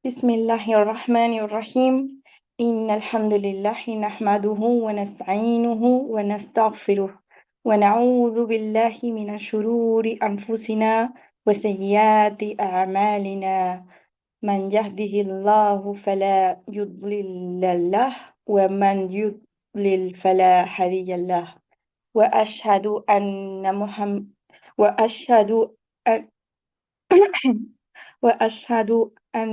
بسم الله الرحمن الرحيم إن الحمد لله نحمده ونستعينه ونستغفره ونعوذ بالله من شرور أنفسنا وسيئات أعمالنا من يهده الله فلا يضلل له ومن يضلل فلا هادي له وأشهد أن محمد وأشهد أن وأشهد أن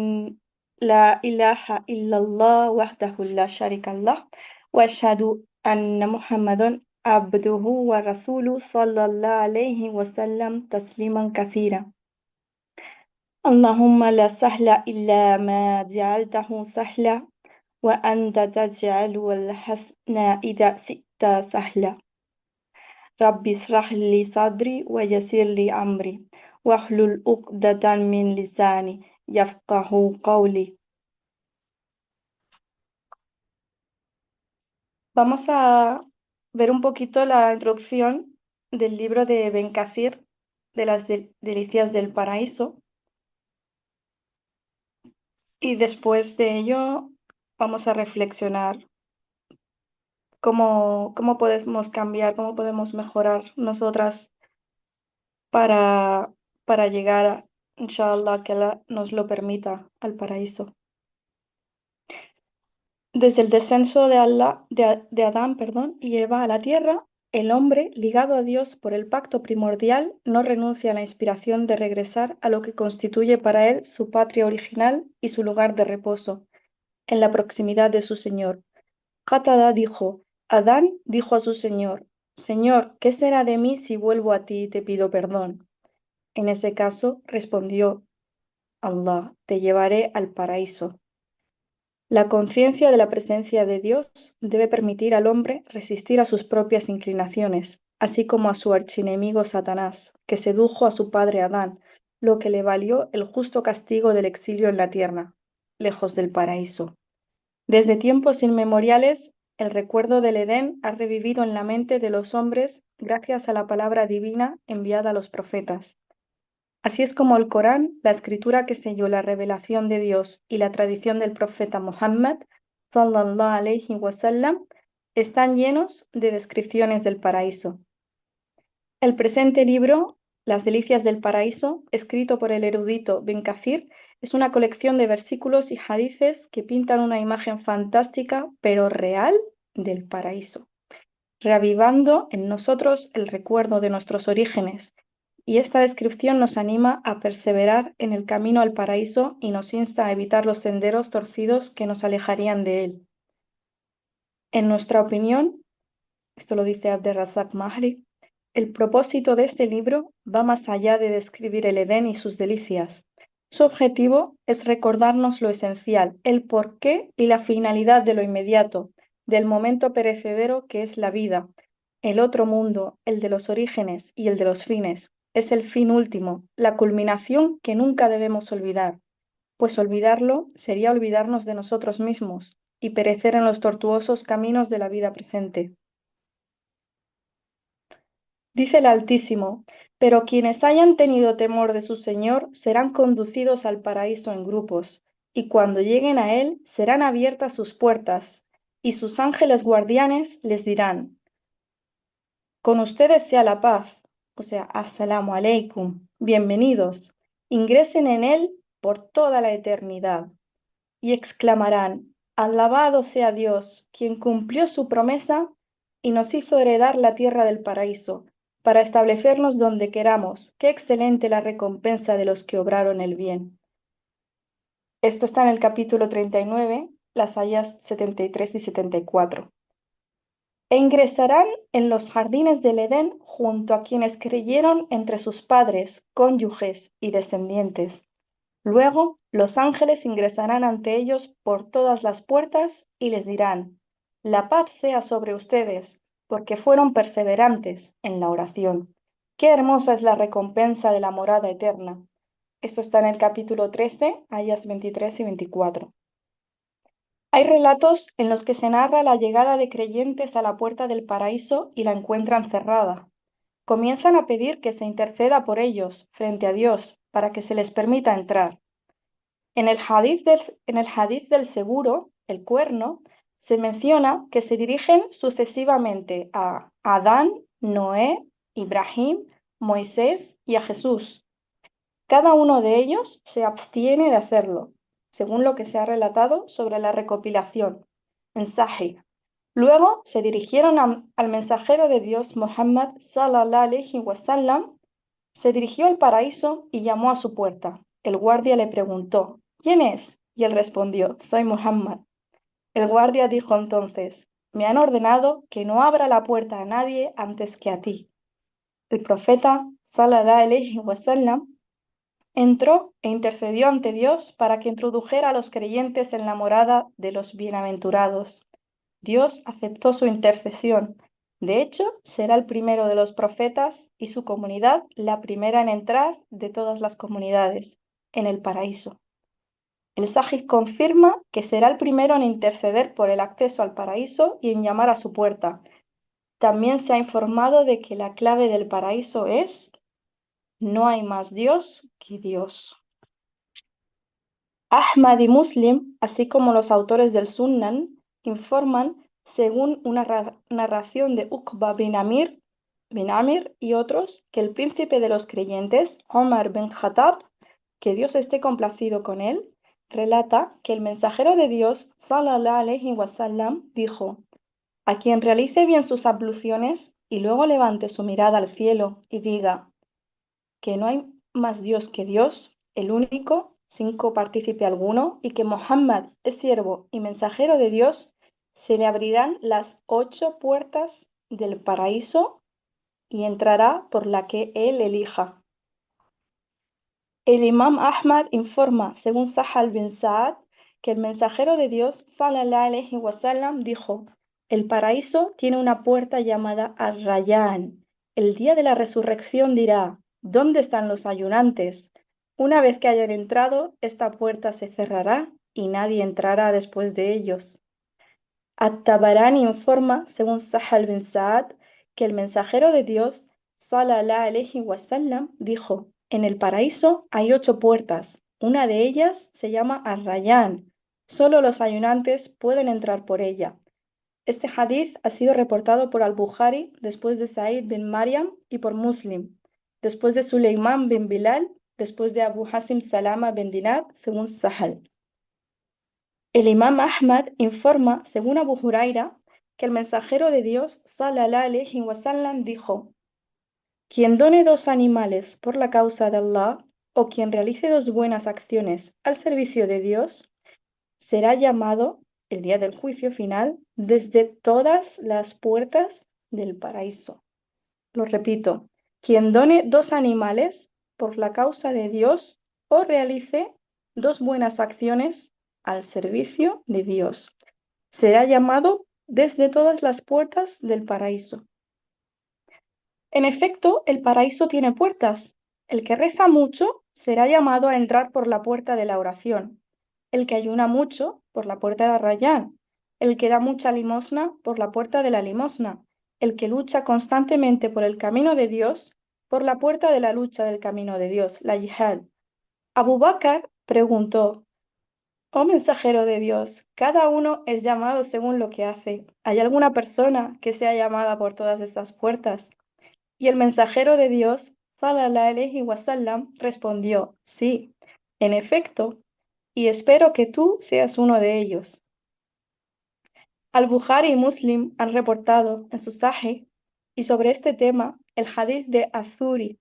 لا إله إلا الله وحده لا شريك له وأشهد أن محمدا عبده ورسوله صلى الله عليه وسلم تسليما كثيرا اللهم لا سهل إلا ما جعلته سهلا وأنت تجعل الحسن إذا شئت سهلا رب اشرح لي صدري ويسر لي أمري واحلل عقدة من لساني يفقه قولي. Vamos a ver un poquito la introducción del libro de Ben Kathir, de las Delicias del Paraíso, y después de ello vamos a reflexionar cómo podemos cambiar, cómo podemos mejorar nosotras para, para llegar, inshallah, que Allah nos lo permita, al paraíso. Desde el descenso de Adán, y Eva a la tierra, el hombre, ligado a Dios por el pacto primordial, no renuncia a la inspiración de regresar a lo que constituye para él su patria original y su lugar de reposo, en la proximidad de su Señor. Qatada dijo: Adán dijo a su Señor: Señor, ¿qué será de mí si vuelvo a ti y te pido perdón? En ese caso, respondió Allah: te llevaré al paraíso. La conciencia de la presencia de Dios debe permitir al hombre resistir a sus propias inclinaciones, así como a su archienemigo Satanás, que sedujo a su padre Adán, lo que le valió el justo castigo del exilio en la tierra, lejos del paraíso. Desde tiempos inmemoriales, el recuerdo del Edén ha revivido en la mente de los hombres gracias a la palabra divina enviada a los profetas. Así es como el Corán, la escritura que selló la revelación de Dios y la tradición del profeta Muhammad, sallallahu alayhi wasallam, están llenos de descripciones del paraíso. El presente libro, Las Delicias del Paraíso, escrito por el erudito Ben Kathir, es una colección de versículos y hadices que pintan una imagen fantástica pero real del paraíso, reavivando en nosotros el recuerdo de nuestros orígenes. Y esta descripción nos anima a perseverar en el camino al paraíso y nos insta a evitar los senderos torcidos que nos alejarían de él. En nuestra opinión, esto lo dice Abderrazak Mahri, el propósito de este libro va más allá de describir el Edén y sus delicias. Su objetivo es recordarnos lo esencial, el porqué y la finalidad de lo inmediato, del momento perecedero que es la vida, el otro mundo, el de los orígenes y el de los fines. Es el fin último, la culminación que nunca debemos olvidar, pues olvidarlo sería olvidarnos de nosotros mismos y perecer en los tortuosos caminos de la vida presente. Dice el Altísimo: pero quienes hayan tenido temor de su Señor serán conducidos al paraíso en grupos, y cuando lleguen a él serán abiertas sus puertas, y sus ángeles guardianes les dirán: con ustedes sea la paz, o sea, assalamu alaikum, bienvenidos, ingresen en él por toda la eternidad. Y exclamarán: alabado sea Dios, quien cumplió su promesa y nos hizo heredar la tierra del paraíso, para establecernos donde queramos. Qué excelente la recompensa de los que obraron el bien. Esto está en el capítulo 39, las ayas 73 y 74. E ingresarán en los jardines del Edén junto a quienes creyeron entre sus padres, cónyuges y descendientes. Luego los ángeles ingresarán ante ellos por todas las puertas y les dirán: la paz sea sobre ustedes, porque fueron perseverantes en la oración. Qué hermosa es la recompensa de la morada eterna. Esto está en el capítulo 13, ayas 23 y 24. Hay relatos en los que se narra la llegada de creyentes a la puerta del paraíso y la encuentran cerrada. Comienzan a pedir que se interceda por ellos frente a Dios para que se les permita entrar. En el hadiz del seguro, el cuerno, se menciona que se dirigen sucesivamente a Adán, Noé, Ibrahim, Moisés y a Jesús. Cada uno de ellos se abstiene de hacerlo, según lo que se ha relatado sobre la recopilación en Sahih. Luego se dirigieron al mensajero de Dios Muhammad sallallahu alaihi wasallam, se dirigió al paraíso y llamó a su puerta. El guardia le preguntó, ¿quién es? Y él respondió, soy Muhammad. El guardia dijo entonces, me han ordenado que no abra la puerta a nadie antes que a ti. El profeta sallallahu alaihi wasallam entró e intercedió ante Dios para que introdujera a los creyentes en la morada de los bienaventurados. Dios aceptó su intercesión. De hecho, será el primero de los profetas y su comunidad la primera en entrar de todas las comunidades en el paraíso. El Sahih confirma que será el primero en interceder por el acceso al paraíso y en llamar a su puerta. También se ha informado de que la clave del paraíso es: no hay más Dios que Dios. Ahmad y Muslim, así como los autores del Sunan, informan, según una narración de Uqba bin Amir y otros, que el príncipe de los creyentes, Omar bin Khattab, que Dios esté complacido con él, relata que el mensajero de Dios, sallallahu alaihi wasallam, dijo: a quien realice bien sus abluciones y luego levante su mirada al cielo y diga que no hay más Dios que Dios, el único, sin copartícipe alguno, y que Muhammad es siervo y mensajero de Dios, se le abrirán las 8 puertas del paraíso y entrará por la que él elija. El imam Ahmad informa, según Sahal bin Sa'ad, que el mensajero de Dios, sallallahu alaihi wasallam, dijo: el paraíso tiene una puerta llamada Ar-Rayyan. El día de la resurrección dirá: ¿dónde están los ayunantes? Una vez que hayan entrado, esta puerta se cerrará y nadie entrará después de ellos. At-Tabarani informa, según Sahal bin Sa'ad, que el mensajero de Dios, sallallahu alaihi wasallam, dijo: en el paraíso hay 8 puertas. Una de ellas se llama Ar-Rayyan. Solo los ayunantes pueden entrar por ella. Este hadith ha sido reportado por Al-Bukhari después de Sa'id bin Maryam y por Muslim, después de Suleiman bin Bilal, después de Abu Hasim Salama bin Dinar, según Sahal. El imam Ahmad informa, según Abu Huraira, que el mensajero de Dios, sallallahu alaihi wasallam, dijo: quien done 2 animales por la causa de Allah o quien realice 2 buenas acciones al servicio de Dios, será llamado el día del juicio final desde todas las puertas del paraíso. Lo repito, quien done 2 animales por la causa de Dios o realice 2 buenas acciones al servicio de Dios, será llamado desde todas las puertas del paraíso. En efecto, el paraíso tiene puertas. El que reza mucho será llamado a entrar por la puerta de la oración, el que ayuna mucho por la puerta de Rayán, el que da mucha limosna por la puerta de la limosna, el que lucha constantemente por el camino de Dios por la puerta de la lucha del camino de Dios, la yihad. Abu Bakr preguntó: oh mensajero de Dios, cada uno es llamado según lo que hace. ¿Hay alguna persona que sea llamada por todas estas puertas? Y el mensajero de Dios, sallallahu alaihi wasallam, respondió: sí, en efecto, y espero que tú seas uno de ellos. Al-Bukhari y Muslim han reportado en su Sahih, y sobre este tema, el hadith de Azuri.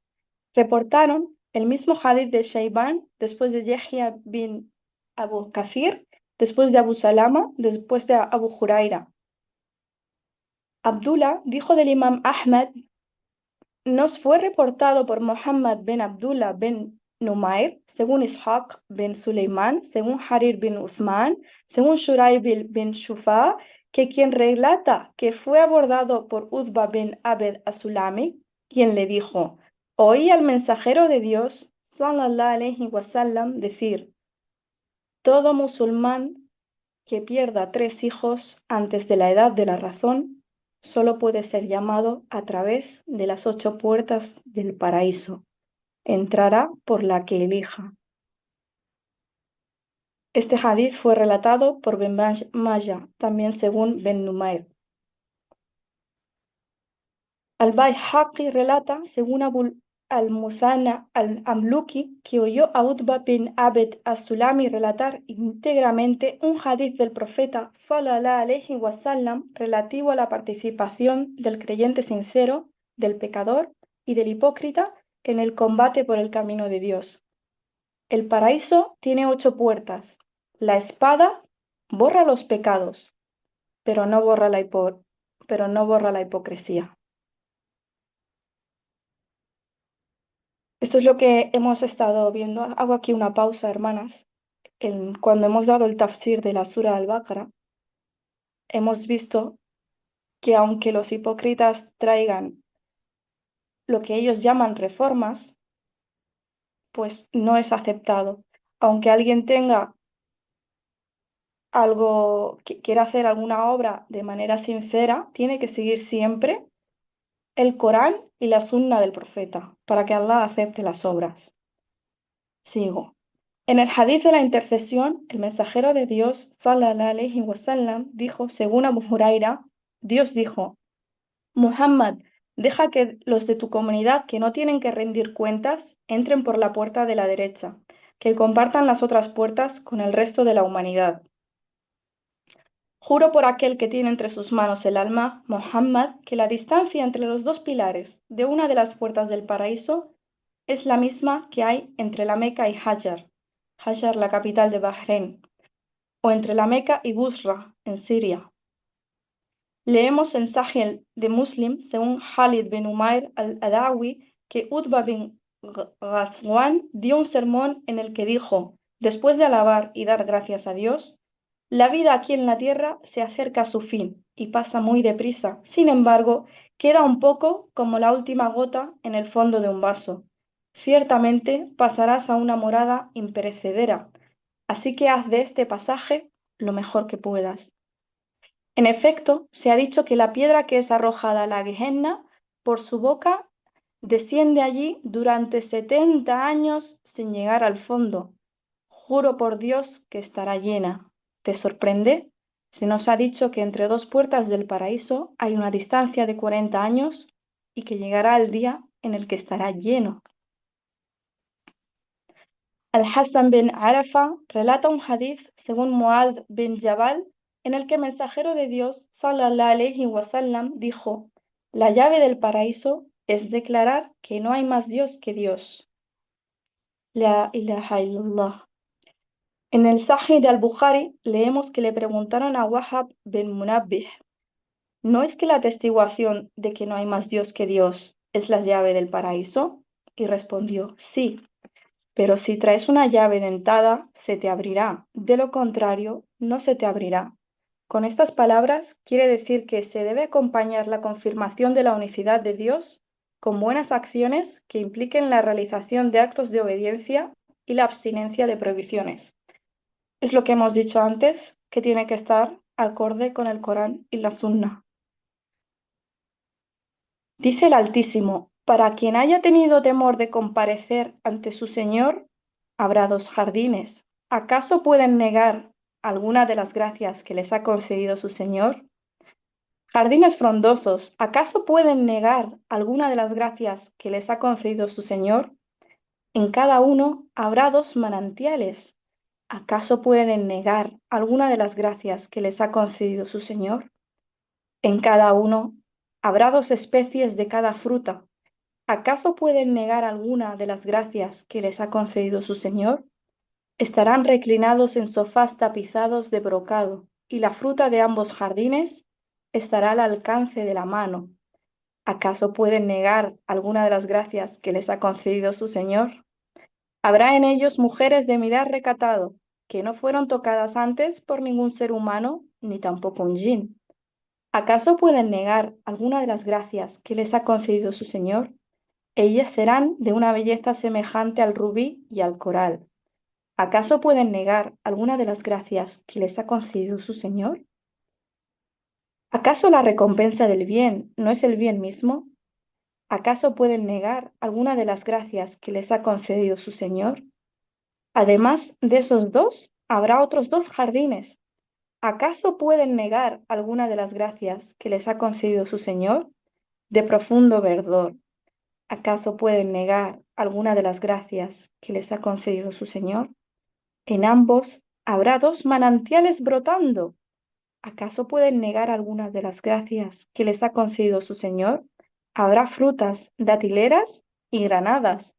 Reportaron el mismo hadith de Shayban, después de Yahya bin Abu Kathir, después de Abu Salama, después de Abu Huraira. Abdullah dijo del imam Ahmad: nos fue reportado por Muhammad bin Abdullah bin Numair, según Ishaq bin Suleiman, según Harir bin Uthman, según Shuraibil bin Shufa, que quien relata que fue abordado por Utba bin Abed Asulami, quien le dijo: oí al mensajero de Dios, sallallahu alaihi wasallam, decir: todo musulmán que pierda 3 hijos antes de la edad de la razón solo puede ser llamado a través de las 8 puertas del paraíso. Entrará por la que elija. Este hadith fue relatado por Ben Maya, también según Ben Numayr. Al-Bayhaqi relata, según Abu al-Muzanna al-Amluki, que oyó a Utba bin Abd as-Sulami relatar íntegramente un hadith del profeta sallallahu alaihi wasallam relativo a la participación del creyente sincero, del pecador y del hipócrita en el combate por el camino de Dios. El paraíso tiene 8 puertas. La espada borra los pecados, pero no borra la hipocresía. Esto es lo que hemos estado viendo. Hago aquí una pausa, hermanas. Cuando hemos dado el tafsir de la Sura al-Baqarah, hemos visto que aunque los hipócritas traigan lo que ellos llaman reformas, pues no es aceptado. Aunque alguien tenga algo, quiera hacer alguna obra de manera sincera, tiene que seguir siempre el Corán y la Sunna del profeta para que Allah acepte las obras. Sigo. En el hadith de la intercesión, el mensajero de Dios, sallallahu alaihi wasallam, dijo, según Abu Huraira, Dios dijo, Muhammad, deja que los de tu comunidad que no tienen que rendir cuentas entren por la puerta de la derecha, que compartan las otras puertas con el resto de la humanidad. Juro por aquel que tiene entre sus manos el alma, Muhammad, que la distancia entre los 2 pilares de una de las puertas del paraíso es la misma que hay entre la Meca y Hajar, la capital de Bahrein, o entre la Meca y Busra, en Siria. Leemos en Sahih de Muslim, según Khalid bin Umair al-Adawi, que Utba bin Ghazwan dio un sermón en el que dijo, después de alabar y dar gracias a Dios, la vida aquí en la tierra se acerca a su fin y pasa muy deprisa. Sin embargo, queda un poco como la última gota en el fondo de un vaso. Ciertamente pasarás a una morada imperecedera, así que haz de este pasaje lo mejor que puedas. En efecto, se ha dicho que la piedra que es arrojada a la Gehenna por su boca desciende allí durante 70 años sin llegar al fondo. Juro por Dios que estará llena. ¿Te sorprende? Se nos ha dicho que entre 2 puertas del paraíso hay una distancia de 40 años y que llegará el día en el que estará lleno. Al-Hassan bin Arafa relata un hadith según Muad bin Jabal en el que el mensajero de Dios sallallahu alaihi wasallam dijo: la llave del paraíso es declarar que no hay más Dios que Dios. La ilaha illallah. En el Sahih de Al-Bukhari leemos que le preguntaron a Wahab bin Munabbih: ¿no es que la atestiguación de que no hay más Dios que Dios es la llave del paraíso? Y respondió: sí. Pero si traes una llave dentada, se te abrirá. De lo contrario, no se te abrirá. Con estas palabras quiere decir que se debe acompañar la confirmación de la unicidad de Dios con buenas acciones que impliquen la realización de actos de obediencia y la abstinencia de prohibiciones. Es lo que hemos dicho antes, que tiene que estar acorde con el Corán y la Sunna. Dice el Altísimo: para quien haya tenido temor de comparecer ante su Señor, habrá 2 jardines. ¿Acaso pueden negar alguna de las gracias que les ha concedido su Señor? Jardines frondosos, ¿acaso pueden negar alguna de las gracias que les ha concedido su Señor? En cada uno habrá 2 manantiales. ¿Acaso pueden negar alguna de las gracias que les ha concedido su Señor? En cada uno habrá 2 especies de cada fruta. ¿Acaso pueden negar alguna de las gracias que les ha concedido su Señor? Estarán reclinados en sofás tapizados de brocado, y la fruta de ambos jardines estará al alcance de la mano. ¿Acaso pueden negar alguna de las gracias que les ha concedido su Señor? Habrá en ellos mujeres de mirar recatado, que no fueron tocadas antes por ningún ser humano, ni tampoco un jin. ¿Acaso pueden negar alguna de las gracias que les ha concedido su Señor? Ellas serán de una belleza semejante al rubí y al coral. ¿Acaso pueden negar alguna de las gracias que les ha concedido su Señor? ¿Acaso la recompensa del bien no es el bien mismo? ¿Acaso pueden negar alguna de las gracias que les ha concedido su Señor? Además de esos 2, habrá otros 2 jardines. ¿Acaso pueden negar alguna de las gracias que les ha concedido su Señor? De profundo verdor. ¿Acaso pueden negar alguna de las gracias que les ha concedido su Señor? En ambos habrá 2 manantiales brotando. ¿Acaso pueden negar algunas de las gracias que les ha concedido su Señor? Habrá frutas datileras y granadas.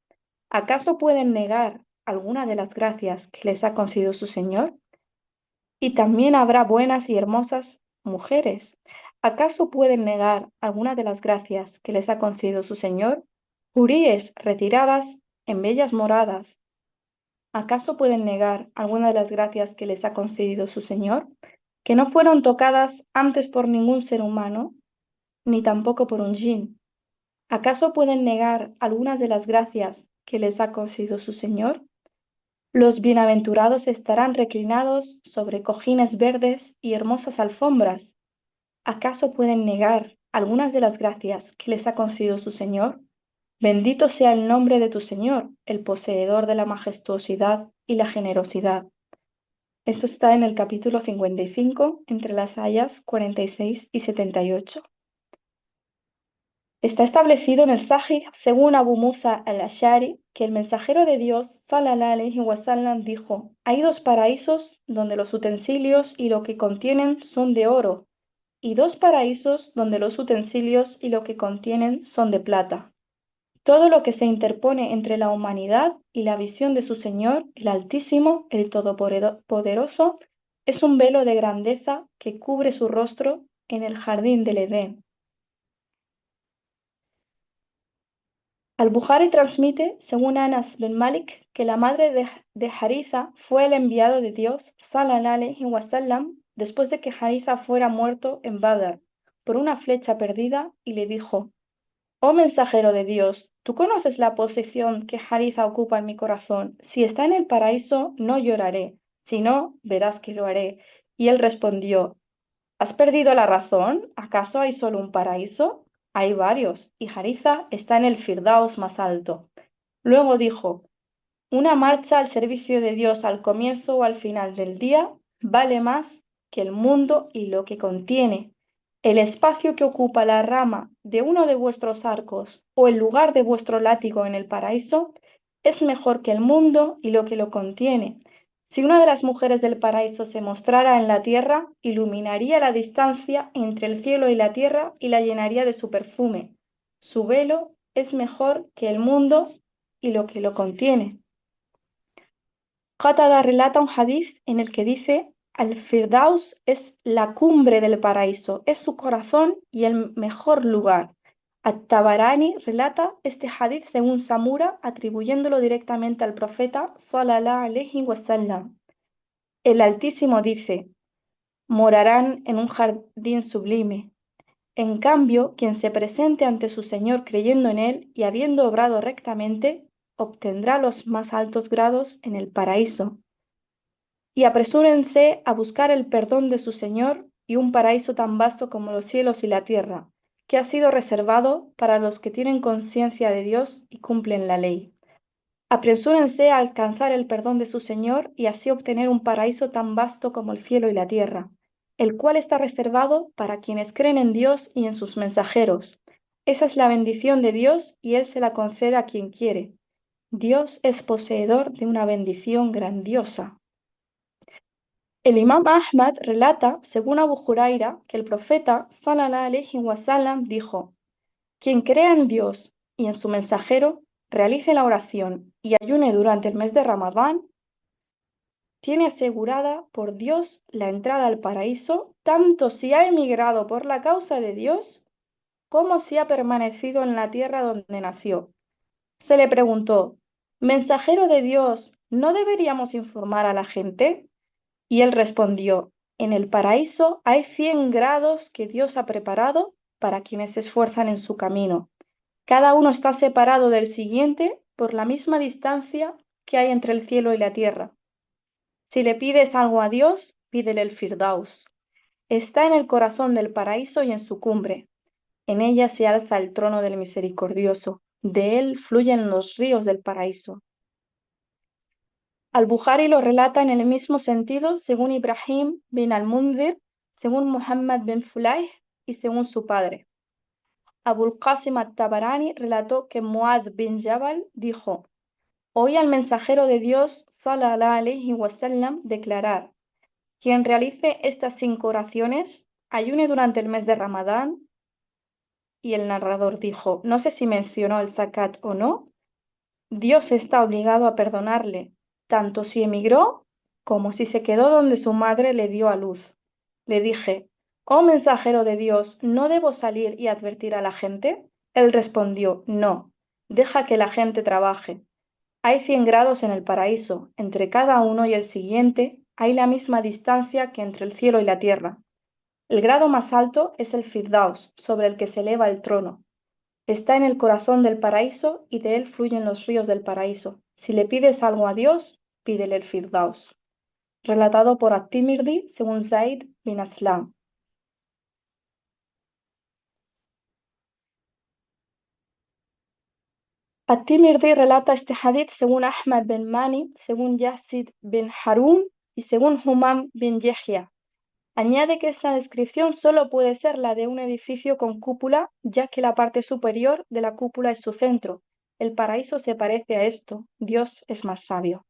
¿Acaso pueden negar alguna de las gracias que les ha concedido su Señor? Y también habrá buenas y hermosas mujeres. ¿Acaso pueden negar alguna de las gracias que les ha concedido su Señor? Huríes retiradas en bellas moradas. ¿Acaso pueden negar alguna de las gracias que les ha concedido su Señor? Que no fueron tocadas antes por ningún ser humano, ni tampoco por un jinn. ¿Acaso pueden negar algunas de las gracias que les ha concedido su Señor? Los bienaventurados estarán reclinados sobre cojines verdes y hermosas alfombras. ¿Acaso pueden negar algunas de las gracias que les ha concedido su Señor? Bendito sea el nombre de tu Señor, el poseedor de la majestuosidad y la generosidad. Esto está en el capítulo 55, entre las ayas 46 y 78. Está establecido en el Sahih, según Abu Musa al-Ash'ari, que el mensajero de Dios, sallallahu alayhi wa sallam, dijo: hay 2 paraísos donde los utensilios y lo que contienen son de oro, y 2 paraísos donde los utensilios y lo que contienen son de plata. Todo lo que se interpone entre la humanidad y la visión de su Señor, el Altísimo, el Todopoderoso, es un velo de grandeza que cubre su rostro en el jardín del Edén. Al-Bukhari transmite, según Anas bin Malik, que la madre de Haritha fue el enviado de Dios, sallallahu alayhi wa sallam, después de que Haritha fuera muerto en Badr por una flecha perdida, y le dijo: oh mensajero de Dios, tú conoces la posición que Haritha ocupa en mi corazón. Si está en el paraíso, no lloraré; si no, verás que lo haré. Y él respondió: ¿has perdido la razón? ¿Acaso hay solo un paraíso? Hay varios, y Haritha está en el Firdaus más alto. Luego dijo: una marcha al servicio de Dios al comienzo o al final del día vale más que el mundo y lo que contiene. El espacio que ocupa la rama de uno de vuestros arcos o el lugar de vuestro látigo en el paraíso es mejor que el mundo y lo que lo contiene. Si una de las mujeres del paraíso se mostrara en la tierra, iluminaría la distancia entre el cielo y la tierra y la llenaría de su perfume. Su velo es mejor que el mundo y lo que lo contiene. Qatada relata un hadiz en el que dice: Al-Firdaus es la cumbre del paraíso, es su corazón y el mejor lugar. At-Tabarani relata este hadiz según Samura, atribuyéndolo directamente al profeta sallallahu alayhi wa sallam. El Altísimo dice: morarán en un jardín sublime. En cambio, quien se presente ante su Señor creyendo en Él y habiendo obrado rectamente, obtendrá los más altos grados en el paraíso. Y apresúrense a buscar el perdón de su Señor y un paraíso tan vasto como los cielos y la tierra, que ha sido reservado para los que tienen conciencia de Dios y cumplen la ley. Apresúrense a alcanzar el perdón de su Señor y así obtener un paraíso tan vasto como el cielo y la tierra, el cual está reservado para quienes creen en Dios y en sus mensajeros. Esa es la bendición de Dios y Él se la concede a quien quiere. Dios es poseedor de una bendición grandiosa. El imam Ahmad relata, según Abu Huraira, que el profeta sallallahu alayhi wa sallam dijo: quien crea en Dios y en su mensajero, realice la oración y ayune durante el mes de Ramadán, tiene asegurada por Dios la entrada al paraíso, tanto si ha emigrado por la causa de Dios como si ha permanecido en la tierra donde nació. Se le preguntó: mensajero de Dios, ¿no deberíamos informar a la gente? Y él respondió: en el paraíso hay 100 grados que Dios ha preparado para quienes se esfuerzan en su camino. Cada uno está separado del siguiente por la misma distancia que hay entre el cielo y la tierra. Si le pides algo a Dios, pídele el Firdaus. Está en el corazón del paraíso y en su cumbre. En ella se alza el trono del misericordioso. De él fluyen los ríos del paraíso. Al-Bukhari lo relata en el mismo sentido según Ibrahim bin al-Munzir, según Muhammad bin Fulayh y según su padre. Abul Qasim at-Tabarani relató que Muad bin Jabal dijo: oí al mensajero de Dios, sallallahu alayhi wasallam, declarar: quien realice estas 5 oraciones, ayune durante el mes de Ramadán. Y el narrador dijo: no sé si mencionó el zakat o no. Dios está obligado a perdonarle, tanto si emigró como si se quedó donde su madre le dio a luz. Le dije: oh mensajero de Dios, ¿no debo salir y advertir a la gente? Él respondió: no, deja que la gente trabaje. Hay 100 grados en el paraíso, entre cada uno y el siguiente hay la misma distancia que entre el cielo y la tierra. El grado más alto es el Firdaus, sobre el que se eleva el trono. Está en el corazón del paraíso y de él fluyen los ríos del paraíso. Si le pides algo a Dios, pídele el Firdaus. Relatado por At-Tirmidhi según Zaid bin Aslam. At-Tirmidhi relata este hadith según Ahmad bin Mani, según Yazid bin Harun y según Humam bin Yahya. Añade que esta descripción solo puede ser la de un edificio con cúpula, ya que la parte superior de la cúpula es su centro. El paraíso se parece a esto. Dios es más sabio.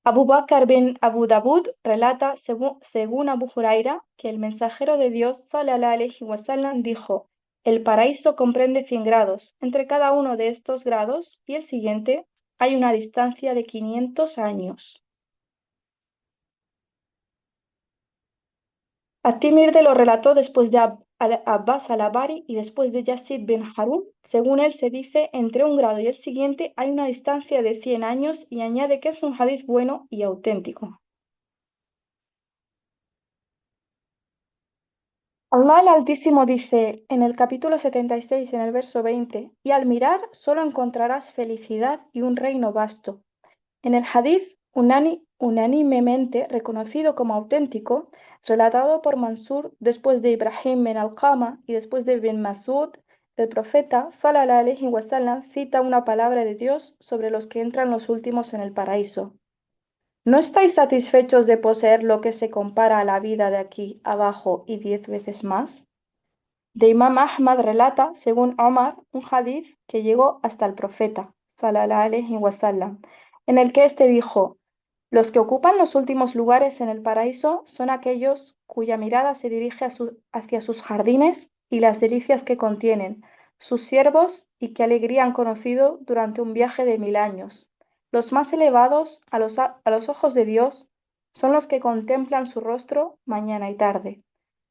Abu Bakr bin Abu Dawud relata, según Abu Huraira, que el mensajero de Dios, sallallahu alayhi wasallam, dijo: el paraíso comprende 100 grados. Entre cada uno de estos grados y el siguiente hay una distancia de 500 años. At-Tirmidhi lo relató después de Abbas al-Abari y después de Yazid bin Harun. Según él se dice, entre un grado y el siguiente hay una distancia de 100 años y añade que es un hadith bueno y auténtico. Allah el Altísimo dice en el capítulo 76, en el verso 20: y al mirar solo encontrarás felicidad y un reino vasto. En el hadith unánimemente reconocido como auténtico, relatado por Mansur después de Ibrahim bin Alqama y después de Ibn Masud, el profeta sallallahu alayhi wasallam cita una palabra de Dios sobre los que entran los últimos en el paraíso. ¿No estáis satisfechos de poseer lo que se compara a la vida de aquí abajo y 10 veces más? De Imam Ahmad relata, según Omar, un hadith que llegó hasta el profeta sallallahu alayhi wasallam, en el que éste dijo: los que ocupan los últimos lugares en el paraíso son aquellos cuya mirada se dirige hacia sus jardines y las delicias que contienen, sus siervos y qué alegría han conocido durante un viaje de 1000 años. Los más elevados a los ojos de Dios son los que contemplan su rostro mañana y tarde.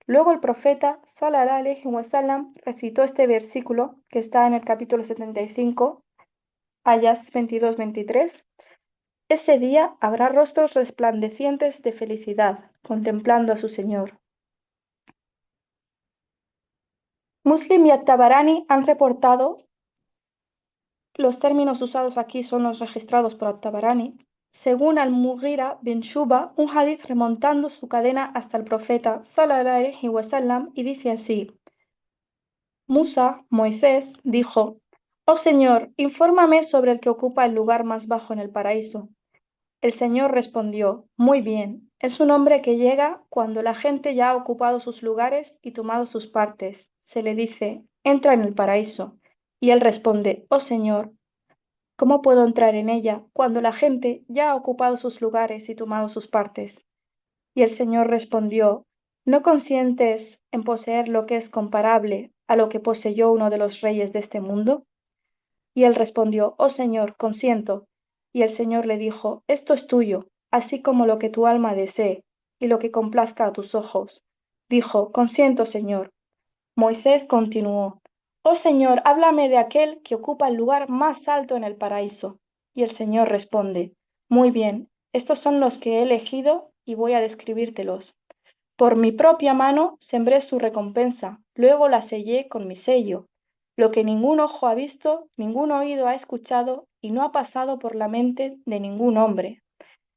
Luego el profeta sallallahu alayhi wasallam recitó este versículo que está en el capítulo 75, ayas 22-23. Ese día habrá rostros resplandecientes de felicidad, contemplando a su Señor. Muslim y At-Tabarani han reportado, los términos usados aquí son los registrados por At-Tabarani, según Al-Mughira bin Shuba, un hadith remontando su cadena hasta el profeta sallallahu alayhi wasallam, y dice así: Musa, Moisés, dijo: oh Señor, infórmame sobre el que ocupa el lugar más bajo en el paraíso. El Señor respondió: muy bien, es un hombre que llega cuando la gente ya ha ocupado sus lugares y tomado sus partes. Se le dice: entra en el paraíso. Y él responde: oh Señor, ¿cómo puedo entrar en ella cuando la gente ya ha ocupado sus lugares y tomado sus partes? Y el Señor respondió: ¿no consientes en poseer lo que es comparable a lo que poseyó uno de los reyes de este mundo? Y él respondió: oh Señor, consiento. Y el Señor le dijo: esto es tuyo, así como lo que tu alma desee, y lo que complazca a tus ojos. Dijo: consiento, Señor. Moisés continuó: oh Señor, háblame de aquel que ocupa el lugar más alto en el paraíso. Y el Señor responde: muy bien, estos son los que he elegido y voy a describírtelos. Por mi propia mano sembré su recompensa, luego la sellé con mi sello. Lo que ningún ojo ha visto, ningún oído ha escuchado y no ha pasado por la mente de ningún hombre.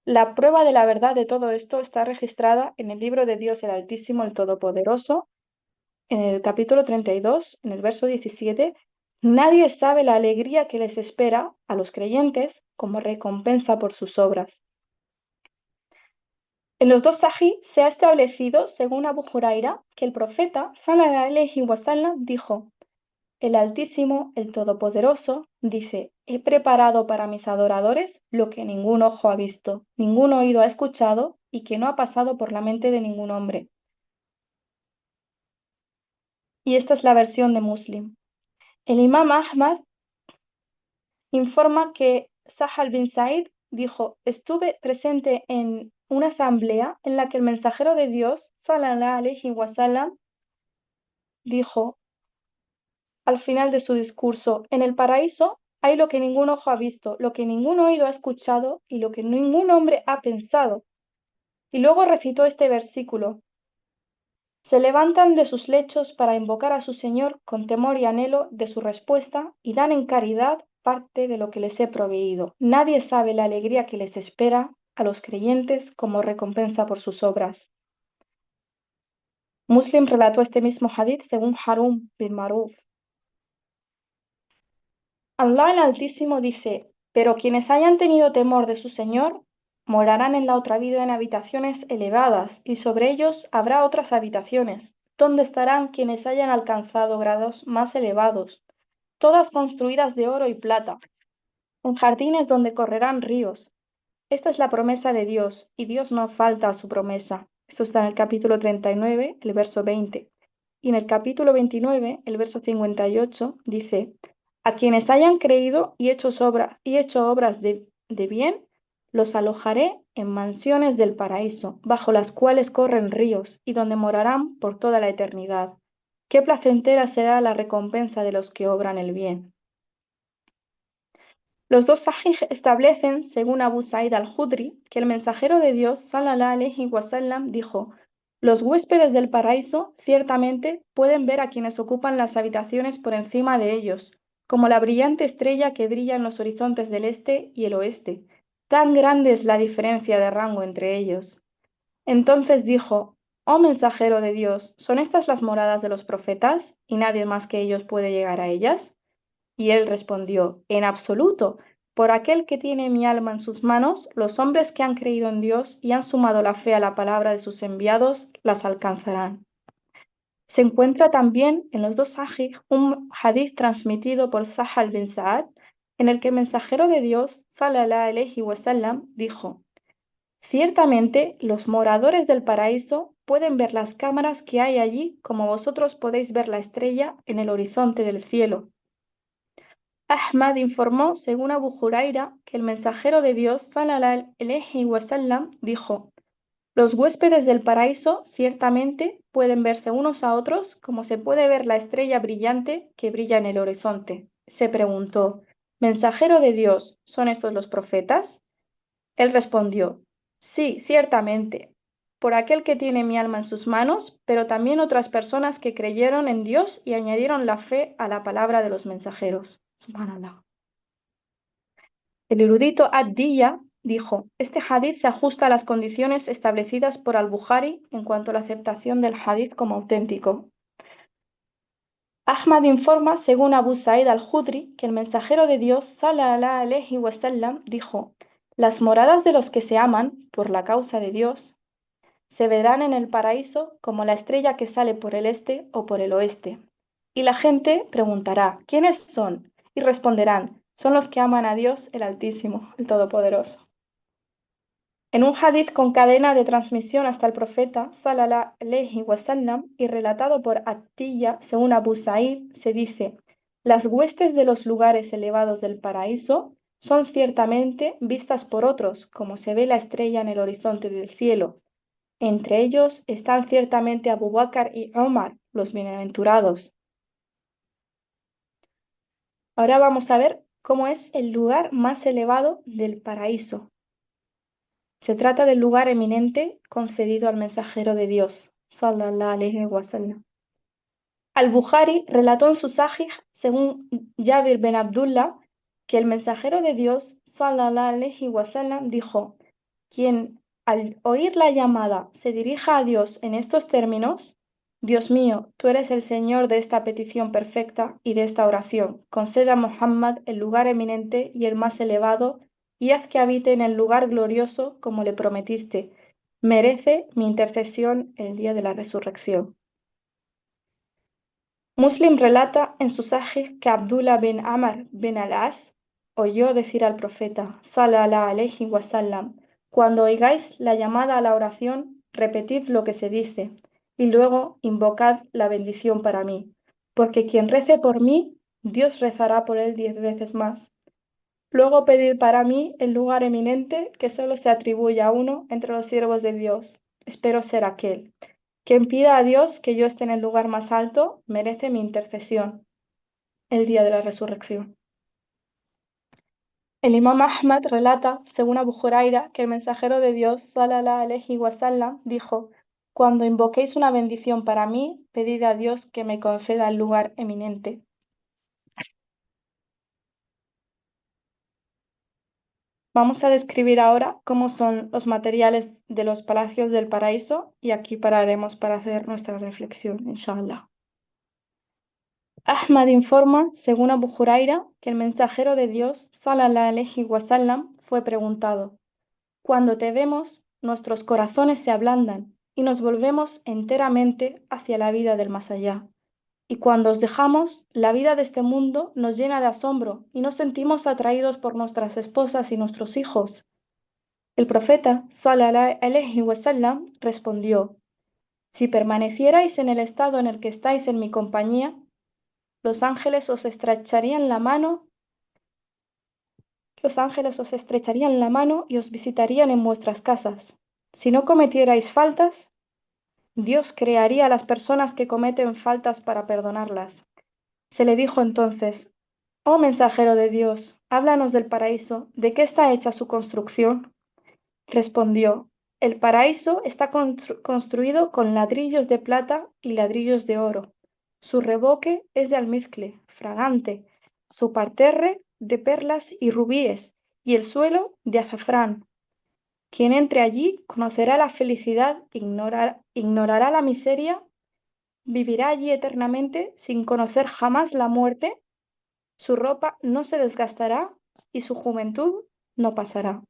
La prueba de la verdad de todo esto está registrada en el libro de Dios el Altísimo, el Todopoderoso, en el capítulo 32, en el verso 17. Nadie sabe la alegría que les espera a los creyentes como recompensa por sus obras. En los dos sahih se ha establecido, según Abu Huraira, que el profeta sallallahu alaihi wasallam dijo: el Altísimo, el Todopoderoso, dice: he preparado para mis adoradores lo que ningún ojo ha visto, ningún oído ha escuchado y que no ha pasado por la mente de ningún hombre. Y esta es la versión de Muslim. El imam Ahmad informa que Sahal bin Said dijo: estuve presente en una asamblea en la que el mensajero de Dios, sallallahu alaihi wasallam, dijo al final de su discurso: en el paraíso hay lo que ningún ojo ha visto, lo que ningún oído ha escuchado y lo que ningún hombre ha pensado. Y luego recitó este versículo: se levantan de sus lechos para invocar a su Señor con temor y anhelo de su respuesta y dan en caridad parte de lo que les he proveído. Nadie sabe la alegría que les espera a los creyentes como recompensa por sus obras. Muslim relató este mismo hadith según Harun bin Maruf. Allah el Altísimo dice: pero quienes hayan tenido temor de su Señor morarán en la otra vida en habitaciones elevadas, y sobre ellos habrá otras habitaciones, donde estarán quienes hayan alcanzado grados más elevados, todas construidas de oro y plata, en jardines donde correrán ríos. Esta es la promesa de Dios, y Dios no falta a su promesa. Esto está en el capítulo 39, el verso 20. Y en el capítulo 29, el verso 58, dice: a quienes hayan creído y hecho obras de bien, los alojaré en mansiones del paraíso, bajo las cuales corren ríos, y donde morarán por toda la eternidad. Qué placentera será la recompensa de los que obran el bien. Los dos sahih establecen, según Abu Sa'id al-Khudri, que el mensajero de Dios, sallallahu alaihi wasallam, dijo: los huéspedes del paraíso ciertamente pueden ver a quienes ocupan las habitaciones por encima de ellos, como la brillante estrella que brilla en los horizontes del este y el oeste. Tan grande es la diferencia de rango entre ellos. Entonces dijo: oh mensajero de Dios, ¿son estas las moradas de los profetas y nadie más que ellos puede llegar a ellas? Y él respondió: en absoluto, por aquel que tiene mi alma en sus manos, los hombres que han creído en Dios y han sumado la fe a la palabra de sus enviados, las alcanzarán. Se encuentra también en los dos sahih un hadith transmitido por Sahal bin Sa'ad, en el que el mensajero de Dios, sallallahu alaihi wasallam, dijo: ciertamente los moradores del paraíso pueden ver las cámaras que hay allí como vosotros podéis ver la estrella en el horizonte del cielo. Ahmad informó, según Abu Huraira, que el mensajero de Dios, sallallahu alaihi wasallam, dijo: los huéspedes del paraíso ciertamente pueden verse unos a otros como se puede ver la estrella brillante que brilla en el horizonte. Se preguntó: mensajero de Dios, ¿son estos los profetas? Él respondió: sí, ciertamente, por aquel que tiene mi alma en sus manos, pero también otras personas que creyeron en Dios y añadieron la fe a la palabra de los mensajeros. Subhanallah. El erudito Ad-Diyya dijo: este hadith se ajusta a las condiciones establecidas por Al-Bukhari en cuanto a la aceptación del hadith como auténtico. Ahmad informa, según Abu Sa'id al-Khudri, que el mensajero de Dios, sallallahu alaihi wasallam, dijo: las moradas de los que se aman por la causa de Dios se verán en el paraíso como la estrella que sale por el este o por el oeste. Y la gente preguntará: ¿quiénes son? Y responderán: son los que aman a Dios el Altísimo, el Todopoderoso. En un hadith con cadena de transmisión hasta el profeta, sallallahu alaihi wasallam, y relatado por Attiyya, según Abu Sa'id, se dice: las huestes de los lugares elevados del paraíso son ciertamente vistas por otros, como se ve la estrella en el horizonte del cielo. Entre ellos están ciertamente Abu Bakr y Omar, los bienaventurados. Ahora vamos a ver cómo es el lugar más elevado del paraíso. Se trata del lugar eminente concedido al mensajero de Dios, sallallahu alaihi wasallam. Al-Bukhari relató en su Sahih, según Jabir ben Abdullah, que el mensajero de Dios, sallallahu alaihi wasallam, dijo: quien al oír la llamada se dirija a Dios en estos términos: Dios mío, tú eres el Señor de esta petición perfecta y de esta oración, concede a Muhammad el lugar eminente y el más elevado, y haz que habite en el lugar glorioso como le prometiste, merece mi intercesión el día de la resurrección. Muslim relata en su Sahih que Abdullah bin Amr bin al-As oyó decir al profeta, sallallahu alayhi wa sallam, cuando oigáis la llamada a la oración, repetid lo que se dice, y luego invocad la bendición para mí, porque quien rece por mí, Dios rezará por él 10 veces más. Luego pedid para mí el lugar eminente que solo se atribuye a uno entre los siervos de Dios. Espero ser aquel. Quien pida a Dios que yo esté en el lugar más alto, merece mi intercesión el día de la resurrección. El imam Ahmad relata, según Abu Huraira, que el mensajero de Dios, sallallahu alayhi wa sallam, dijo, cuando invoquéis una bendición para mí, pedid a Dios que me conceda el lugar eminente. Vamos a describir ahora cómo son los materiales de los palacios del paraíso y aquí pararemos para hacer nuestra reflexión, inshallah. Ahmad informa, según Abu Huraira, que el mensajero de Dios, sallallahu alayhi wa sallam, fue preguntado, cuando te vemos, nuestros corazones se ablandan y nos volvemos enteramente hacia la vida del más allá. Y cuando os dejamos, la vida de este mundo nos llena de asombro y nos sentimos atraídos por nuestras esposas y nuestros hijos. El profeta, sallallahu alayhi wa sallam, respondió, si permanecierais en el estado en el que estáis en mi compañía, los ángeles os estrecharían la mano, y os visitarían en vuestras casas. Si no cometierais faltas, Dios crearía a las personas que cometen faltas para perdonarlas. Se le dijo entonces, oh mensajero de Dios, háblanos del paraíso, ¿de qué está hecha su construcción? Respondió, el paraíso está construido con ladrillos de plata y ladrillos de oro. Su revoque es de almizcle, fragante, su parterre de perlas y rubíes, y el suelo de azafrán. Quien entre allí conocerá la felicidad, ignorará la miseria, vivirá allí eternamente sin conocer jamás la muerte, su ropa no se desgastará y su juventud no pasará.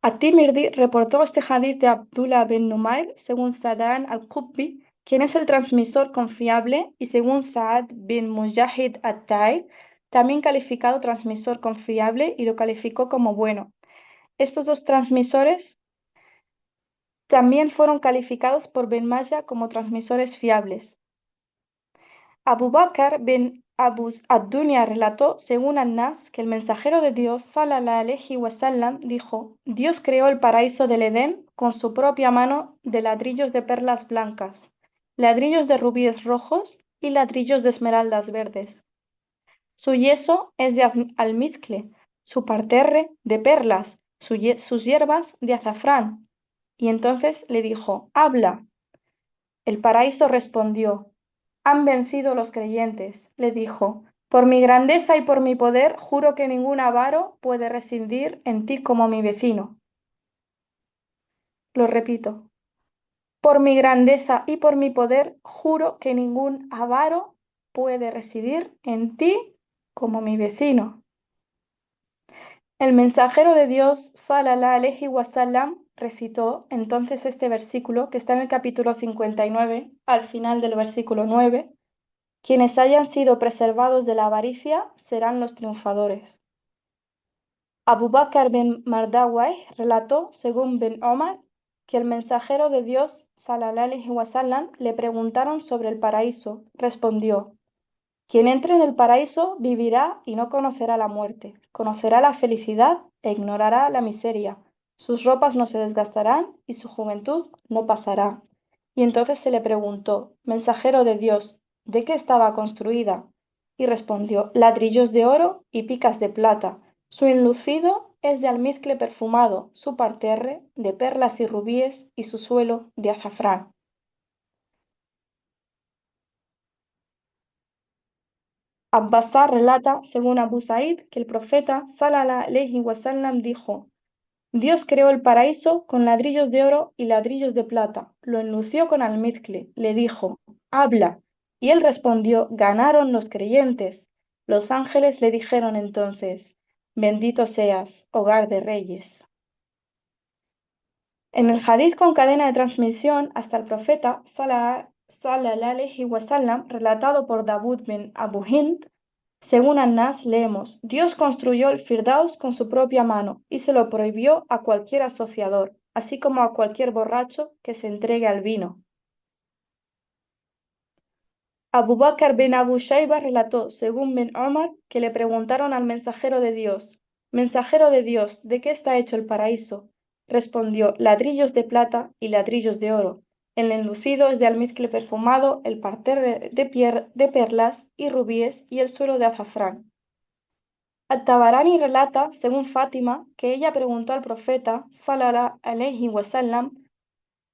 At-Tirmidhi reportó este hadiz de Abdullah bin Numair según Sa'dan al-Qubbi, quien es el transmisor confiable, y según Sa'ad bin Mujahid at-Tai, también calificado transmisor confiable y lo calificó como bueno. Estos dos transmisores también fueron calificados por Ben Majah como transmisores fiables. Abu Bakr bin Abu ad-Dunya relató, según An-Nas, que el mensajero de Dios, sallallahu alayhi wa sallam, dijo, Dios creó el paraíso del Edén con su propia mano de ladrillos de perlas blancas, ladrillos de rubíes rojos y ladrillos de esmeraldas verdes. Su yeso es de almizcle, su parterre de perlas, sus hierbas de azafrán. Y entonces le dijo, habla. El paraíso respondió, han vencido los creyentes. Le dijo, por mi grandeza y por mi poder, juro que ningún avaro puede residir en ti como mi vecino. Lo repito, por mi grandeza y por mi poder, juro que ningún avaro puede residir en ti como mi vecino. El mensajero de Dios, sallallahu alayhi wa sallam, recitó entonces este versículo que está en el capítulo 59, al final del versículo 9. Quienes hayan sido preservados de la avaricia serán los triunfadores. Abu Bakr bin Mardawai relató, según bin Omar, que el mensajero de Dios, sallallahu alayhi wa sallam, le preguntaron sobre el paraíso. Respondió, quien entre en el paraíso vivirá y no conocerá la muerte, conocerá la felicidad e ignorará la miseria. Sus ropas no se desgastarán y su juventud no pasará. Y entonces se le preguntó, mensajero de Dios, ¿de qué estaba construida? Y respondió, ladrillos de oro y picas de plata. Su enlucido es de almizcle perfumado, su parterre de perlas y rubíes y su suelo de azafrán. Abbasar relata, según Abu Sa'id, que el profeta sallallahu alayhi wa sallam dijo, Dios creó el paraíso con ladrillos de oro y ladrillos de plata, lo enlució con almizcle, le dijo, habla, y él respondió, ganaron los creyentes. Los ángeles le dijeron entonces, bendito seas, hogar de reyes. En el hadith con cadena de transmisión hasta el profeta sallallahu alayhi wa sallam, relatado por Dawood bin Abu Hind, según An-Nas leemos: Dios construyó el Firdaus con su propia mano y se lo prohibió a cualquier asociador, así como a cualquier borracho que se entregue al vino. Abu Bakr bin Abu Shayba relató, según bin Omar, que le preguntaron al mensajero de Dios: Mensajero de Dios, ¿de qué está hecho el paraíso? Respondió: ladrillos de plata y ladrillos de oro. El enlucido es de almizcle perfumado, el parterre de perlas y rubíes y el suelo de azafrán. At-Tabarani relata, según Fátima, que ella preguntó al profeta, sallallahu alayhi wa sallam,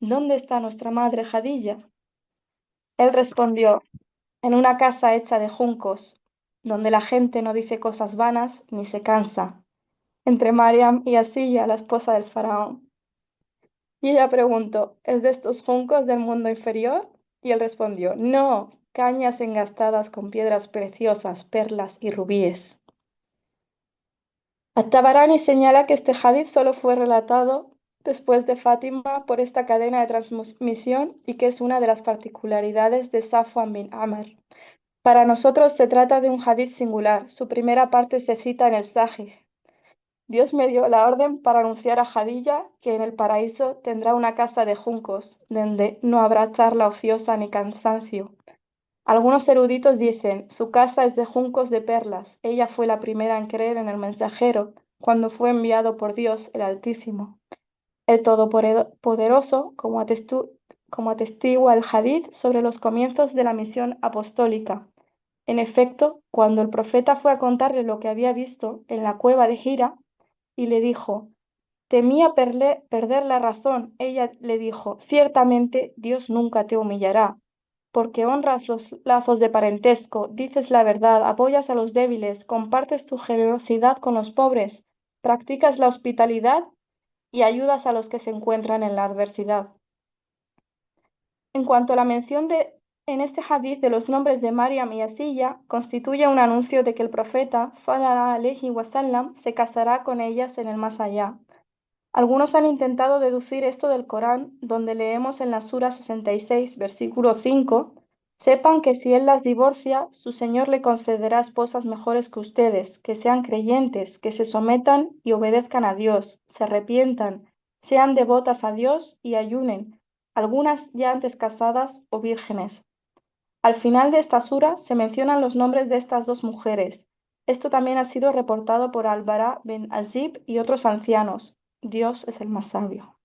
¿dónde está nuestra madre Jadilla? Él respondió: en una casa hecha de juncos, donde la gente no dice cosas vanas ni se cansa, entre Mariam y Asilla, la esposa del faraón. Y ella preguntó: ¿es de estos juncos del mundo inferior? Y él respondió: no, cañas engastadas con piedras preciosas, perlas y rubíes. At-Tabarani señala que este hadith solo fue relatado después de Fátima por esta cadena de transmisión y que es una de las particularidades de Safwan bin Amr. Para nosotros se trata de un hadith singular. Su primera parte se cita en el Sahih. Dios me dio la orden para anunciar a Jadilla que en el paraíso tendrá una casa de juncos, donde no habrá charla ociosa ni cansancio. Algunos eruditos dicen: su casa es de juncos de perlas. Ella fue la primera en creer en el mensajero cuando fue enviado por Dios el Altísimo. El Todopoderoso, como atestigua el hadith sobre los comienzos de la misión apostólica. En efecto, cuando el profeta fue a contarle lo que había visto en la cueva de Hira y le dijo: temía perder la razón, ella le dijo: ciertamente Dios nunca te humillará, porque honras los lazos de parentesco, dices la verdad, apoyas a los débiles, compartes tu generosidad con los pobres, practicas la hospitalidad y ayudas a los que se encuentran en la adversidad. En cuanto a la mención en este hadith de los nombres de Mariam y Asilla, constituye un anuncio de que el profeta, sallallahu alayhi wa sallam, se casará con ellas en el más allá. Algunos han intentado deducir esto del Corán, donde leemos en la Sura 66, versículo 5: sepan que si él las divorcia, su Señor le concederá esposas mejores que ustedes, que sean creyentes, que se sometan y obedezcan a Dios, se arrepientan, sean devotas a Dios y ayunen, algunas ya antes casadas o vírgenes. Al final de esta sura se mencionan los nombres de estas dos mujeres. Esto también ha sido reportado por Al-Bara bin Azib y otros ancianos. Dios es el más sabio.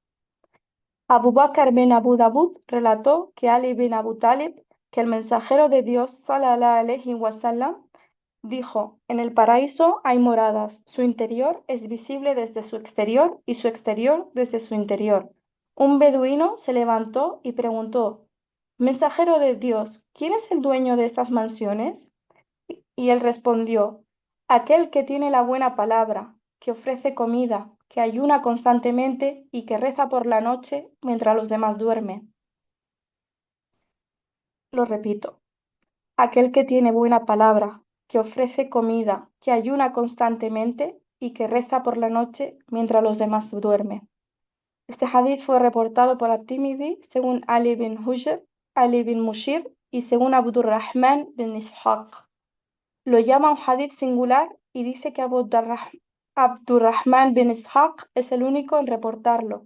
Abu Bakr bin Abu Dawud relató que Ali bin Abu Talib, que el mensajero de Dios, sallallahu alayhi wa sallam, dijo: en el paraíso hay moradas, su interior es visible desde su exterior y su exterior desde su interior. Un beduino se levantó y preguntó: Mensajero de Dios, ¿quién es el dueño de estas mansiones? Y él respondió: aquel que tiene la buena palabra, que ofrece comida, que ayuna constantemente y que reza por la noche mientras los demás duermen. Lo repito: aquel que tiene buena palabra, que ofrece comida, que ayuna constantemente y que reza por la noche mientras los demás duermen. Este hadith fue reportado por At-Tirmidhi según Ali bin Hujr, Ali bin Mushir y según Abdurrahman bin Ishaq. Lo llama un hadith singular y dice que Abdurrahman bin Ishaq es el único en reportarlo.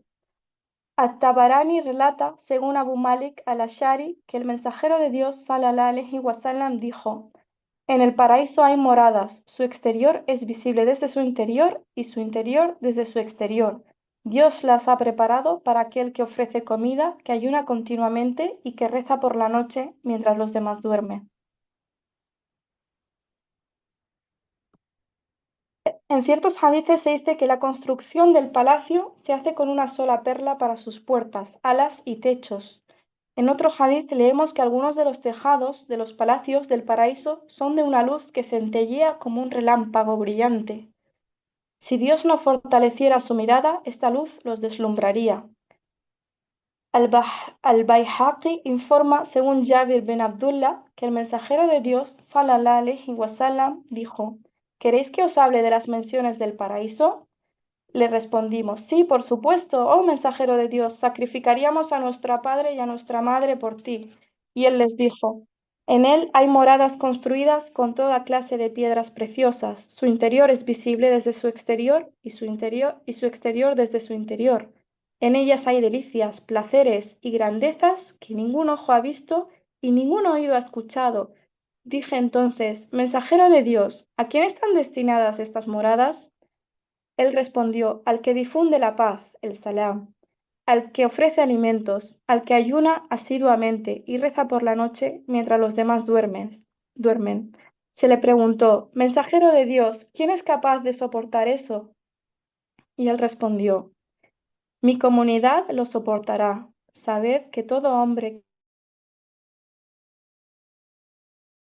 At-Tabarani relata, según Abu Malik al-Ashari, que el mensajero de Dios, sallallahu alayhi wa sallam, dijo: en el paraíso hay moradas, su exterior es visible desde su interior y su interior desde su exterior. Dios las ha preparado para aquel que ofrece comida, que ayuna continuamente y que reza por la noche mientras los demás duermen. En ciertos hadices se dice que la construcción del palacio se hace con una sola perla para sus puertas, alas y techos. En otro hadith leemos que algunos de los tejados de los palacios del paraíso son de una luz que centellea como un relámpago brillante. Si Dios no fortaleciera su mirada, esta luz los deslumbraría. Al-Baihaqi informa, según Jabir bin Abdullah, que el mensajero de Dios, sallallahu alayhi wa sallam, dijo: ¿queréis que os hable de las menciones del paraíso? Le respondimos, sí, por supuesto, oh mensajero de Dios, sacrificaríamos a nuestro padre y a nuestra madre por ti. Y él les dijo, en él hay moradas construidas con toda clase de piedras preciosas. Su interior es visible desde su exterior y su exterior desde su interior. En ellas hay delicias, placeres y grandezas que ningún ojo ha visto y ningún oído ha escuchado. Dije entonces, mensajero de Dios, ¿a quién están destinadas estas moradas? Él respondió, al que difunde la paz, el salam, al que ofrece alimentos, al que ayuna asiduamente y reza por la noche mientras los demás duermen. Se le preguntó, mensajero de Dios, ¿quién es capaz de soportar eso? Y él respondió, mi comunidad lo soportará. Sabed que todo hombre que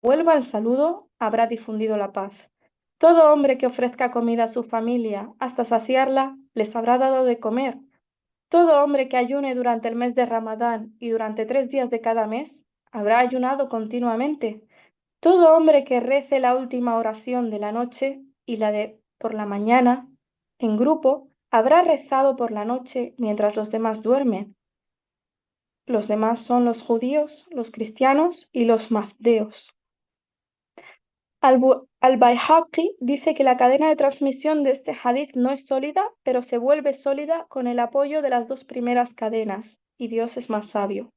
vuelva al saludo habrá difundido la paz. Todo hombre que ofrezca comida a su familia hasta saciarla les habrá dado de comer. Todo hombre que ayune durante el mes de Ramadán y durante 3 días de cada mes habrá ayunado continuamente. Todo hombre que rece la última oración de la noche y la de por la mañana en grupo habrá rezado por la noche mientras los demás duermen. Los demás son los judíos, los cristianos y los mazdeos. Al-Baihaqi dice que la cadena de transmisión de este hadith no es sólida, pero se vuelve sólida con el apoyo de las dos primeras cadenas, y Dios es más sabio.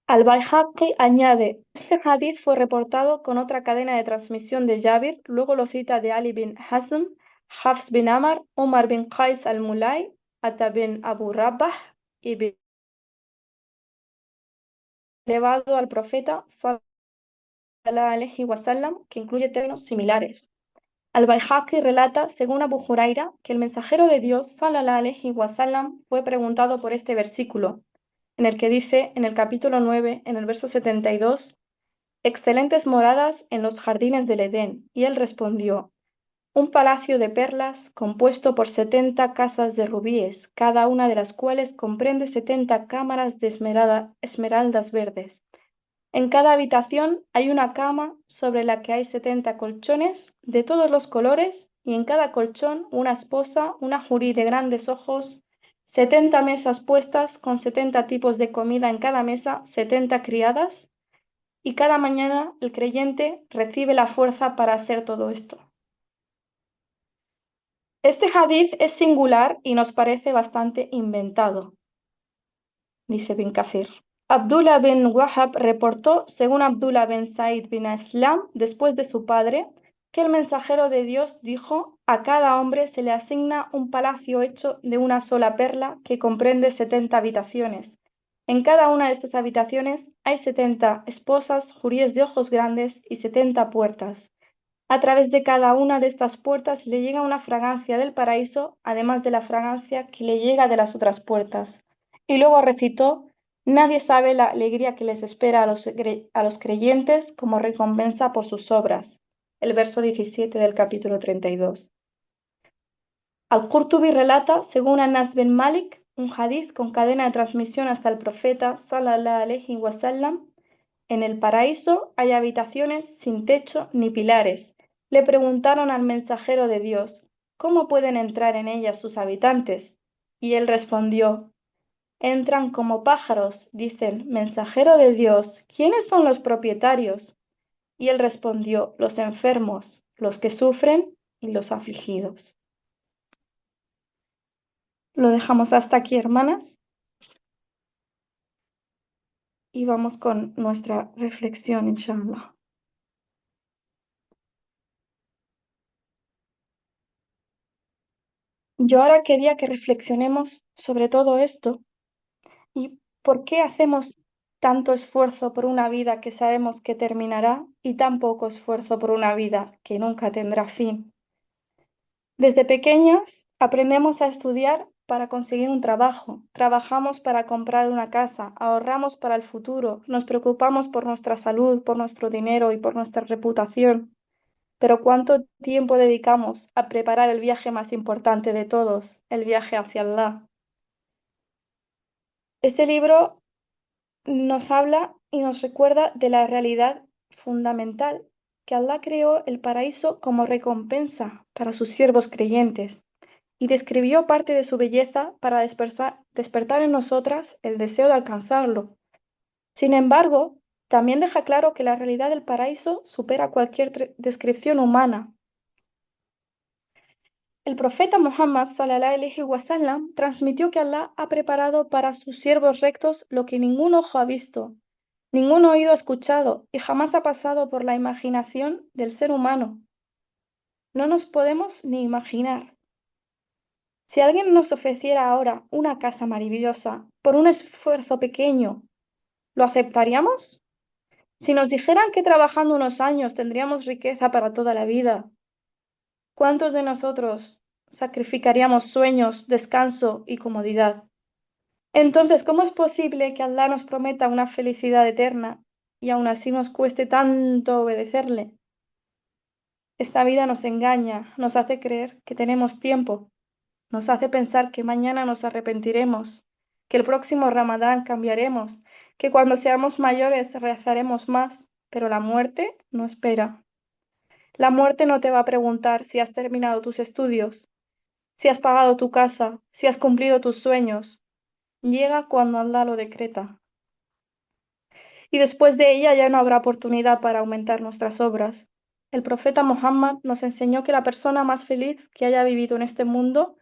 Al-Baihaqi añade, este hadith fue reportado con otra cadena de transmisión de Jabir, luego lo cita de Ali bin Hazm, Hafs bin Amr, Umar bin Qais al-Mulay, Ata bin Abu Rabbah y bin elevado al profeta sallallahu alaihi wasallam, que incluye términos similares. Al-Baihaqi relata, según Abu Huraira, que el mensajero de Dios, sallallahu alaihi wasallam, fue preguntado por este versículo, en el que dice, en el capítulo 9, en el verso 72, excelentes moradas en los jardines del Edén, y él respondió, un palacio de perlas compuesto por 70 casas de rubíes, cada una de las cuales comprende 70 cámaras de esmeraldas verdes. En cada habitación hay una cama sobre la que hay 70 colchones de todos los colores y en cada colchón una esposa, una jurí de grandes ojos, 70 mesas puestas con 70 tipos de comida en cada mesa, 70 criadas, y cada mañana el creyente recibe la fuerza para hacer todo esto. Este hadith es singular y nos parece bastante inventado, dice Bin Kathir. Abdullah bin Wahab reportó, según Abdullah bin Said bin Aslam, después de su padre, que el mensajero de Dios dijo, a cada hombre se le asigna un palacio hecho de una sola perla que comprende 70 habitaciones. En cada una de estas habitaciones hay 70 esposas, juríes de ojos grandes y 70 puertas. A través de cada una de estas puertas le llega una fragancia del paraíso, además de la fragancia que le llega de las otras puertas. Y luego recitó, nadie sabe la alegría que les espera a los creyentes como recompensa por sus obras. El verso 17 del capítulo 32. Al-Qurtubi relata, según Anas bin Malik, un hadith con cadena de transmisión hasta el profeta sallallahu alaihi wasallam, en el paraíso hay habitaciones sin techo ni pilares. Le preguntaron al mensajero de Dios, ¿cómo pueden entrar en ellas sus habitantes? Y él respondió, entran como pájaros, dicen, mensajero de Dios, ¿quiénes son los propietarios? Y él respondió, los enfermos, los que sufren y los afligidos. Lo dejamos hasta aquí, hermanas, y vamos con nuestra reflexión, inshallah. Yo ahora quería que reflexionemos sobre todo esto y por qué hacemos tanto esfuerzo por una vida que sabemos que terminará y tan poco esfuerzo por una vida que nunca tendrá fin. Desde pequeñas aprendemos a estudiar para conseguir un trabajo, trabajamos para comprar una casa, ahorramos para el futuro, nos preocupamos por nuestra salud, por nuestro dinero y por nuestra reputación. Pero ¿cuánto tiempo dedicamos a preparar el viaje más importante de todos, el viaje hacia Allah? Este libro nos habla y nos recuerda de la realidad fundamental, que Allah creó el paraíso como recompensa para sus siervos creyentes. y describió parte de su belleza para despertar en nosotras el deseo de alcanzarlo. Sin embargo, también deja claro que la realidad del paraíso supera cualquier descripción humana. El profeta Muhammad sallallahu alaihi wasallam transmitió que Allah ha preparado para sus siervos rectos lo que ningún ojo ha visto, ningún oído ha escuchado y jamás ha pasado por la imaginación del ser humano. No nos podemos ni imaginar. Si alguien nos ofreciera ahora una casa maravillosa por un esfuerzo pequeño, ¿lo aceptaríamos? Si nos dijeran que trabajando unos años tendríamos riqueza para toda la vida, ¿cuántos de nosotros sacrificaríamos sueños, descanso y comodidad? Entonces, ¿cómo es posible que Allah nos prometa una felicidad eterna y aún así nos cueste tanto obedecerle? Esta vida nos engaña, nos hace creer que tenemos tiempo, nos hace pensar que mañana nos arrepentiremos, que el próximo Ramadán cambiaremos, que cuando seamos mayores rezaremos más, pero la muerte no espera. La muerte no te va a preguntar si has terminado tus estudios, si has pagado tu casa, si has cumplido tus sueños. Llega cuando Allah lo decreta. Y después de ella ya no habrá oportunidad para aumentar nuestras obras. El profeta Muhammad nos enseñó que la persona más feliz que haya vivido en este mundo,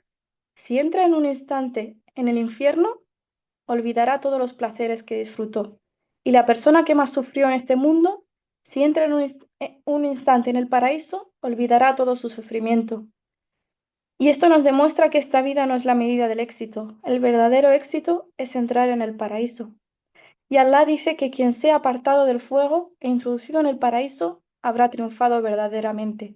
si entra en un instante en el infierno, olvidará todos los placeres que disfrutó. Y la persona que más sufrió en este mundo, si entra en un instante en el paraíso, olvidará todo su sufrimiento. Y esto nos demuestra que esta vida no es la medida del éxito. El verdadero éxito es entrar en el paraíso. Y Allah dice que quien sea apartado del fuego e introducido en el paraíso habrá triunfado verdaderamente.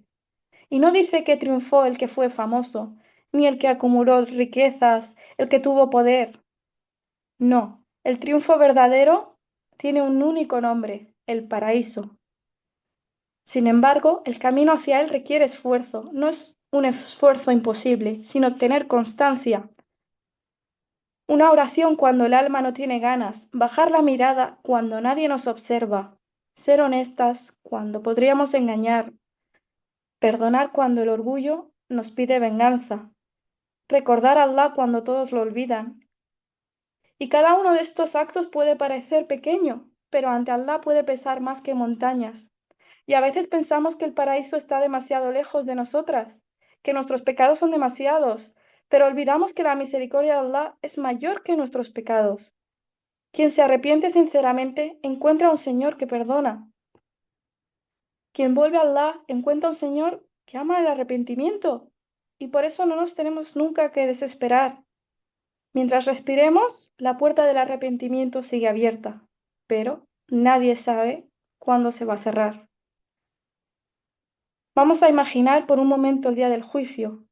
Y no dice que triunfó el que fue famoso, ni el que acumuló riquezas, el que tuvo poder. No, el triunfo verdadero tiene un único nombre, el paraíso. Sin embargo, el camino hacia él requiere esfuerzo. No es un esfuerzo imposible, sino tener constancia. Una oración cuando el alma no tiene ganas, bajar la mirada cuando nadie nos observa, ser honestas cuando podríamos engañar, perdonar cuando el orgullo nos pide venganza, recordar a Allah cuando todos lo olvidan. Y cada uno de estos actos puede parecer pequeño, pero ante Allah puede pesar más que montañas. Y a veces pensamos que el paraíso está demasiado lejos de nosotras, que nuestros pecados son demasiados, pero olvidamos que la misericordia de Allah es mayor que nuestros pecados. Quien se arrepiente sinceramente encuentra a un Señor que perdona. Quien vuelve a Allah encuentra a un Señor que ama el arrepentimiento. Y por eso no nos tenemos nunca que desesperar. Mientras respiremos, la puerta del arrepentimiento sigue abierta, pero nadie sabe cuándo se va a cerrar. Vamos a imaginar por un momento el día del juicio,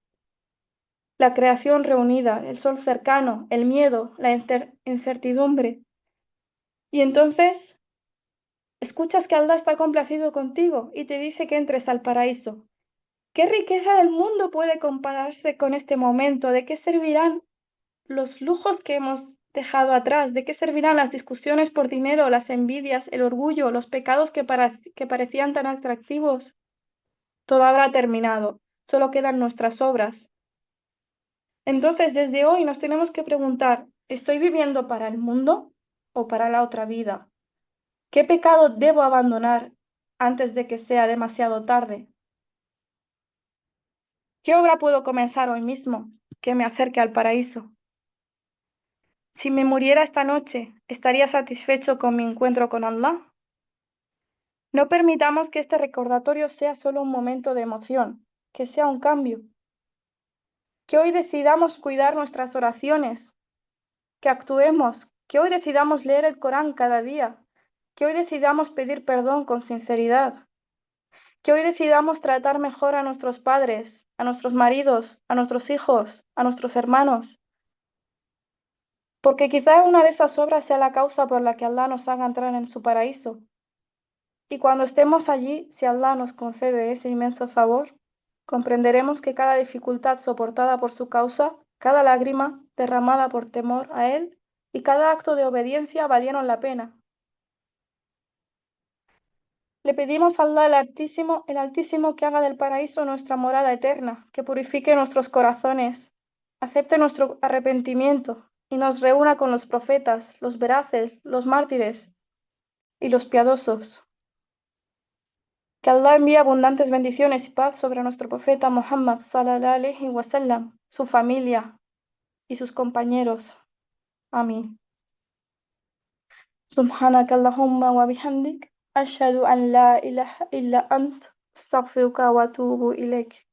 la creación reunida, el sol cercano, el miedo, la incertidumbre. Y entonces escuchas que Allah está complacido contigo y te dice que entres al paraíso. ¿Qué riqueza del mundo puede compararse con este momento? ¿De qué servirán los lujos que hemos dejado atrás? ¿De qué servirán las discusiones por dinero, las envidias, el orgullo, los pecados que parecían tan atractivos? Todo habrá terminado, solo quedan nuestras obras. Entonces, desde hoy nos tenemos que preguntar, ¿estoy viviendo para el mundo o para la otra vida? ¿Qué pecado debo abandonar antes de que sea demasiado tarde? ¿Qué obra puedo comenzar hoy mismo que me acerque al paraíso? Si me muriera esta noche, ¿estaría satisfecho con mi encuentro con Allah? No permitamos que este recordatorio sea solo un momento de emoción, que sea un cambio. Que hoy decidamos cuidar nuestras oraciones, que actuemos, que hoy decidamos leer el Corán cada día, que hoy decidamos pedir perdón con sinceridad, que hoy decidamos tratar mejor a nuestros padres, a nuestros maridos, a nuestros hijos, a nuestros hermanos, porque quizá una de esas obras sea la causa por la que Allah nos haga entrar en su paraíso. Y cuando estemos allí, si Allah nos concede ese inmenso favor, comprenderemos que cada dificultad soportada por su causa, cada lágrima derramada por temor a Él y cada acto de obediencia valieron la pena. Le pedimos a Allah el Altísimo que haga del paraíso nuestra morada eterna, que purifique nuestros corazones acepte nuestro arrepentimiento y nos reúna con los profetas, los veraces, los mártires y los piadosos. Que Allah envíe abundantes bendiciones y paz sobre nuestro profeta Muhammad sallallahu alaihi wasallam, su familia y sus compañeros. Amén. سبحانك اللهم وبحمدك أشهد أن لا إله إلا أنت أستغفرك وأتوب إليك